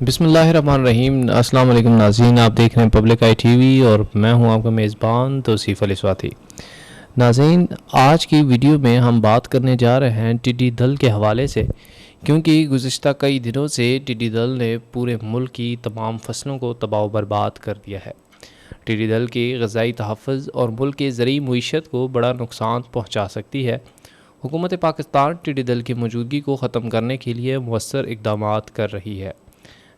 بسم اللہ الرحمن الرحیم۔ السلام علیکم ناظرین، آپ دیکھ رہے ہیں پبلک آئی ٹی وی اور میں ہوں آپ کا میزبان توصیف علی سواتی۔ ناظرین، آج کی ویڈیو میں ہم بات کرنے جا رہے ہیں ٹڈی دل کے حوالے سے، کیونکہ گزشتہ کئی دنوں سے ٹڈی دل نے پورے ملک کی تمام فصلوں کو تباہ و برباد کر دیا ہے۔ ٹڈی دل کی غذائی تحفظ اور ملک کی زرعی معیشت کو بڑا نقصان پہنچا سکتی ہے۔ حکومت پاکستان ٹڈی دل کی موجودگی کو ختم کرنے کے لیے مؤثر اقدامات کر رہی ہے۔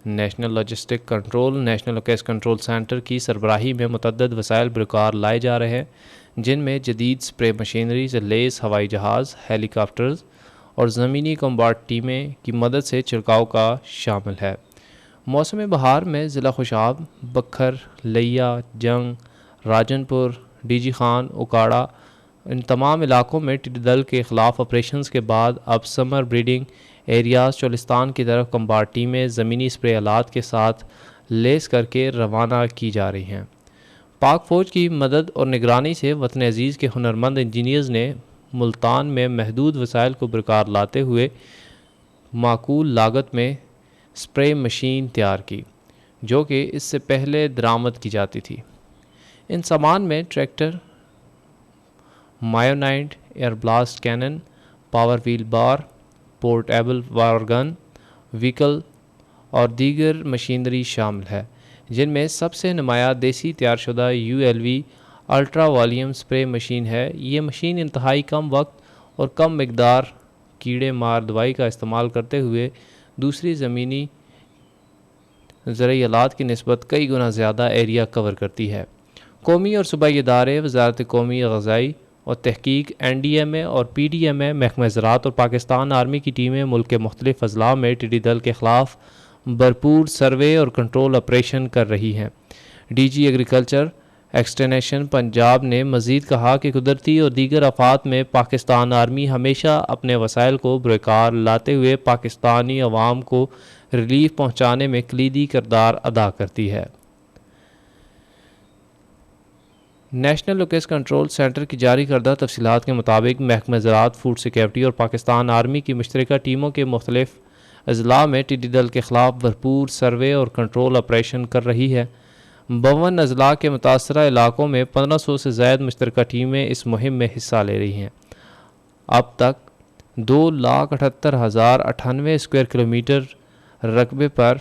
National logistic control national case control centre کی سربراہی میں متعدد وسائل بروکار لائے جا رہے ہیں، جن میں جدید سپرے مشینری سے لیس ہوائی جہاز، ہیلی کاپٹرز اور زمینی کمباٹ ٹیمیں کی مدد سے چھڑکاؤ کا شامل ہے۔ موسم بہار میں ضلع خوشاب، بکھر، لیا، جنگ، راجن پور، ڈی جی خان، اکاڑا، ان تمام علاقوں میں ٹڈی دل کے خلاف آپریشنز کے بعد اب سمر بریڈنگ ایریاز چولستان کی طرف کمباٹ ٹیمیں زمینی سپرے آلات کے ساتھ لیس کر کے روانہ کی جا رہی ہیں۔ پاک فوج کی مدد اور نگرانی سے وطن عزیز کے ہنرمند انجینئرز نے ملتان میں محدود وسائل کو برقرار لاتے ہوئے معقول لاگت میں سپرے مشین تیار کی، جو کہ اس سے پہلے درآمد کی جاتی تھی۔ ان سامان میں ٹریکٹر، مایونائٹ، air blast cannon, power wheel bar, portable war gun, vehicle اور دیگر مشینری شامل ہے، جن میں سب سے نمایاں دیسی تیار شدہ ULV ultra volume spray machine ہے۔ یہ مشین انتہائی کم وقت اور کم مقدار کیڑے مار دوائی کا استعمال کرتے ہوئے دوسری زمینی زرعی آلات کی نسبت کئی گنا زیادہ ایریا کور کرتی ہے۔ قومی اور صوبائی ادارے، وزارت قومی غذائی اور تحقیق، NDMA اور PDMA، محکمہ زراعت اور پاکستان آرمی کی ٹیمیں ملک کے مختلف اضلاع میں ٹڈی دل کے خلاف بھرپور سروے اور کنٹرول آپریشن کر رہی ہیں۔ DG ایگریکلچر ایکسٹینشن پنجاب نے مزید کہا کہ قدرتی اور دیگر آفات میں پاکستان آرمی ہمیشہ اپنے وسائل کو بروکار لاتے ہوئے پاکستانی عوام کو ریلیف پہنچانے میں کلیدی کردار ادا کرتی ہے۔ نیشنل لوکیس کنٹرول سینٹر کی جاری کردہ تفصیلات کے مطابق محکمہ زراعت، فوڈ سیکیورٹی اور پاکستان آرمی کی مشترکہ ٹیموں کے مختلف اضلاع میں ٹڈی دل کے خلاف بھرپور سروے اور کنٹرول آپریشن کر رہی ہے۔ 52 اضلاع کے متاثرہ علاقوں میں 1500 سے زائد مشترکہ ٹیمیں اس مہم میں حصہ لے رہی ہیں۔ اب تک 2,78,098 اسکوائر کلومیٹر رقبے پر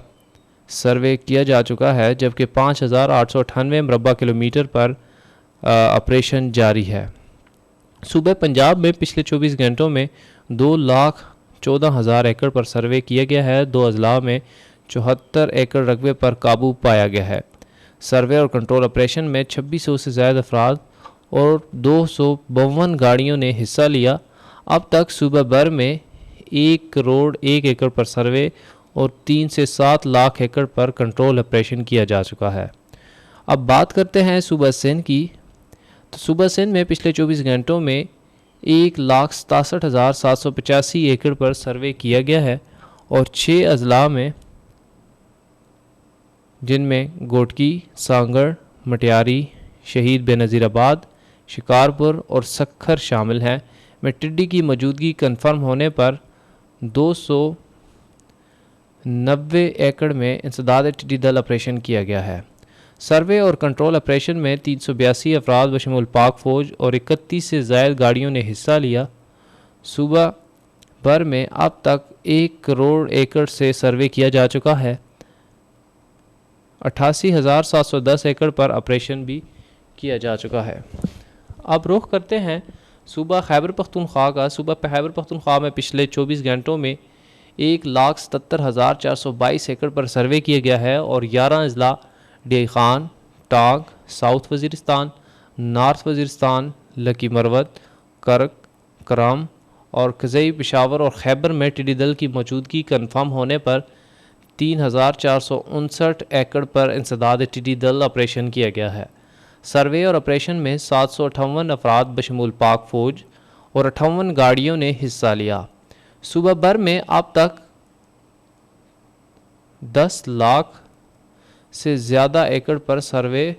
سروے کیا جا چکا ہے، جبکہ 5,898 مربع کلومیٹر پر آپریشن جاری ہے۔ صوبہ پنجاب میں پچھلے 24 گھنٹوں میں 2,14,000 ایکڑ پر سروے کیا گیا ہے۔ 2 اضلاع میں 74 ایکڑ رقبے پر قابو پایا گیا ہے۔ سروے اور کنٹرول آپریشن میں 2600 سے زائد افراد اور 252 گاڑیوں نے حصہ لیا۔ اب تک صوبہ بھر میں 1 کروڑ 1 ایکڑ پر سروے اور 3 سے 7 لاکھ ایکڑ پر کنٹرول آپریشن کیا جا چکا ہے۔ اب بات کرتے ہیں صوبہ سندھ کی، تو صوبہ سندھ میں پچھلے 24 گھنٹوں میں 1,67,785 ایکڑ پر سروے کیا گیا ہے اور 6 اضلاع میں، جن میں گوٹکی، سانگڑ، مٹیاری، شہید بے نظیر آباد، شکارپور اور سکھر شامل ہیں، میں ٹڈی کی موجودگی کنفرم ہونے پر 290 ایکڑ میں انسداد ٹڈی دل آپریشن کیا گیا ہے۔ سروے اور کنٹرول آپریشن میں 382 افراد بشمول پاک فوج اور 31 سے زائد گاڑیوں نے حصہ لیا۔ صوبہ بھر میں اب تک 1 کروڑ ایکڑ سے سروے کیا جا چکا ہے۔ 88,710 ایکڑ پر آپریشن بھی کیا جا چکا ہے۔ اب رخ کرتے ہیں صوبہ خیبر پختونخوا کا۔ صوبہ خیبر پختونخوا میں پچھلے 24 گھنٹوں میں 1,77,422 ایکڑ پر سروے کیا گیا ہے اور 11 اضلاع ڈی خان، ٹانک، ساؤتھ وزیرستان، نارتھ وزیرستان، لکی مروت، کرک، کرام اور قزئی پشاور اور خیبر میں ٹڈی دل کی موجودگی کنفرم ہونے پر 3,459 ایکڑ پر انسداد ٹڈی دل آپریشن کیا گیا ہے۔ سروے اور آپریشن میں 758 افراد بشمول پاک فوج اور 58 گاڑیوں نے حصہ لیا۔ صوبہ بھر میں اب تک 10 لاکھ سے زیادہ ایکڑ پر سروے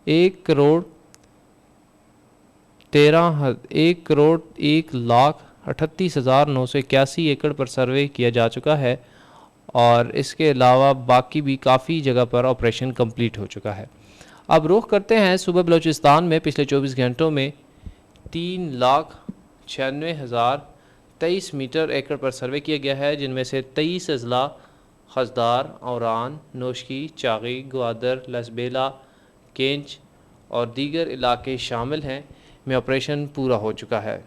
ایک کروڑ 1,38,981 ایکڑ پر سروے کیا جا چکا ہے، اور اس کے علاوہ باقی بھی کافی جگہ پر آپریشن کمپلیٹ ہو چکا ہے۔ اب رخ کرتے ہیں صوبہ بلوچستان میں پچھلے 24 گھنٹوں میں 3,96,023 میٹر ایکڑ پر سروے کیا گیا ہے، جن میں سے 23 اضلاع خضدار، اوران، نوشکی، چاغی، گوادر، لسبیلا، کینچ اور دیگر علاقے شامل ہیں میں آپریشن پورا ہو چکا ہے۔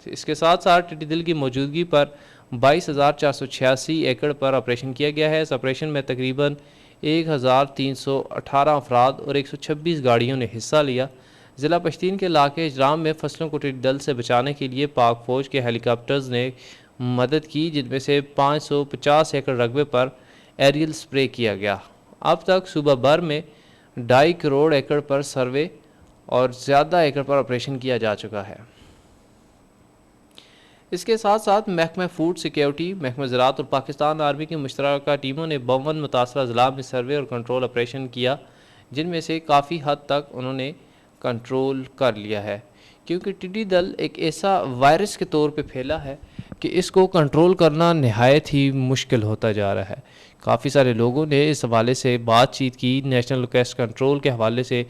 اس کے ساتھ ساتھ ٹڈی دل کی موجودگی پر 22,486 ایکڑ پر آپریشن کیا گیا ہے۔ اس آپریشن میں تقریباً 1,318 افراد اور 126 گاڑیوں نے حصہ لیا۔ ضلع پشتین کے علاقے اجرام میں فصلوں کو ٹڈی دل سے بچانے کے لیے پاک فوج کے ہیلی کاپٹرز نے مدد کی، جن میں سے 550 ایکڑ رقبے پر ایریل سپرے کیا گیا۔ اب تک صوبہ بھر میں 2.5 کروڑ ایکڑ پر سروے اور زیادہ ایکڑ پر آپریشن کیا جا چکا ہے۔ اس کے ساتھ ساتھ محکمہ فوڈ سیکیورٹی، محکمہ زراعت اور پاکستان آرمی کی مشترکہ ٹیموں نے 52 متاثرہ اضلاع میں سروے اور کنٹرول آپریشن کیا، جن میں سے کافی حد تک انہوں نے کنٹرول کر لیا ہے، کیونکہ ٹڈی دل ایک ایسا وائرس کے طور پہ پھیلا ہے کہ اس کو کنٹرول کرنا نہایت ہی مشکل ہوتا جا رہا ہے۔ کافی سارے لوگوں نے اس حوالے سے بات چیت کی، نیشنل لوکیسٹ کنٹرول کے حوالے سے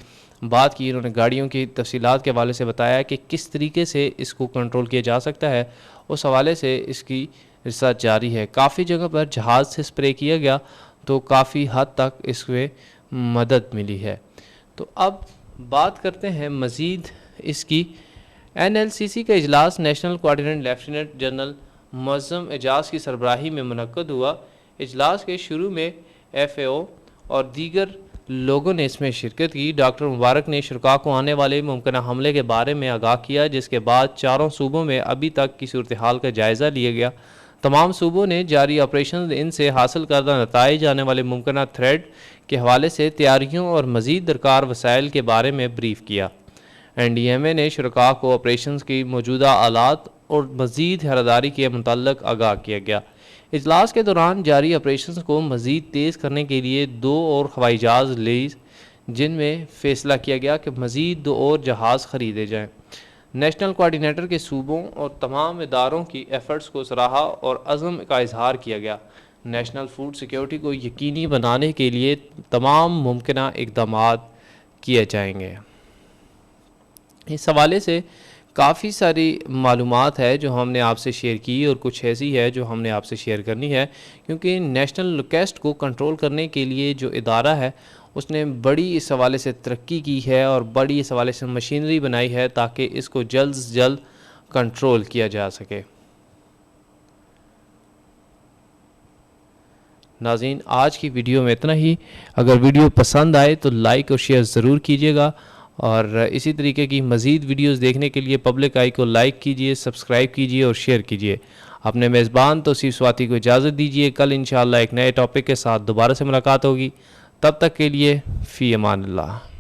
بات کی، انہوں نے گاڑیوں کی تفصیلات کے حوالے سے بتایا کہ کس طریقے سے اس کو کنٹرول کیا جا سکتا ہے۔ اس حوالے سے اس کی ریسرچ جاری ہے۔ کافی جگہ پر جہاز سے سپرے کیا گیا تو کافی حد تک اس میں مدد ملی ہے۔ تو اب بات کرتے ہیں مزید اس کی۔ NLCC کا اجلاس نیشنل کوآرڈینیٹر لیفٹیننٹ جنرل معظم اعجاز کی سربراہی میں منعقد ہوا۔ اجلاس کے شروع میں FAO اور دیگر لوگوں نے اس میں شرکت کی۔ ڈاکٹر مبارک نے شرکاء کو آنے والے ممکنہ حملے کے بارے میں آگاہ کیا، جس کے بعد چاروں صوبوں میں ابھی تک کی صورتحال کا جائزہ لیا گیا۔ تمام صوبوں نے جاری آپریشن ان سے حاصل کردہ نتائج، آنے والے ممکنہ تھریٹ کے حوالے سے تیاریوں اور مزید درکار وسائل کے بارے میں بریف کیا۔ NDMA نے شرکاء کو آپریشنز کی موجودہ آلات اور مزید حراداری کے متعلق آگاہ کیا گیا۔ اجلاس کے دوران جاری آپریشنز کو مزید تیز کرنے کے لیے 2 اور ہوائی جہاز لیز، جن میں فیصلہ کیا گیا کہ مزید 2 اور جہاز خریدے جائیں۔ نیشنل کوآرڈینیٹر کے صوبوں اور تمام اداروں کی ایفرٹس کو سراہا اور عزم کا اظہار کیا گیا۔ نیشنل فوڈ سیکیورٹی کو یقینی بنانے کے لیے تمام ممکنہ اقدامات کیے جائیں گے۔ اس حوالے سے کافی ساری معلومات ہے جو ہم نے آپ سے شیئر کی، اور کچھ ایسی ہے جو ہم نے آپ سے شیئر کرنی ہے، کیونکہ نیشنل لوکیسٹ کو کنٹرول کرنے کے لیے جو ادارہ ہے اس نے بڑی اس حوالے سے ترقی کی ہے اور بڑی اس حوالے سے مشینری بنائی ہے تاکہ اس کو جلد سے جلد کنٹرول کیا جا سکے۔ ناظرین، آج کی ویڈیو میں اتنا ہی۔ اگر ویڈیو پسند آئے تو لائک اور شیئر ضرور کیجیے گا، اور اسی طریقے کی مزید ویڈیوز دیکھنے کے لیے پبلک آئی کو لائک کیجیے، سبسکرائب کیجیے اور شیئر کیجیے۔ اپنے میزبان توصیف سواتی کو اجازت دیجیے۔ کل انشاءاللہ ایک نئے ٹاپک کے ساتھ دوبارہ سے ملاقات ہوگی۔ تب تک کے لیے فی امان اللہ۔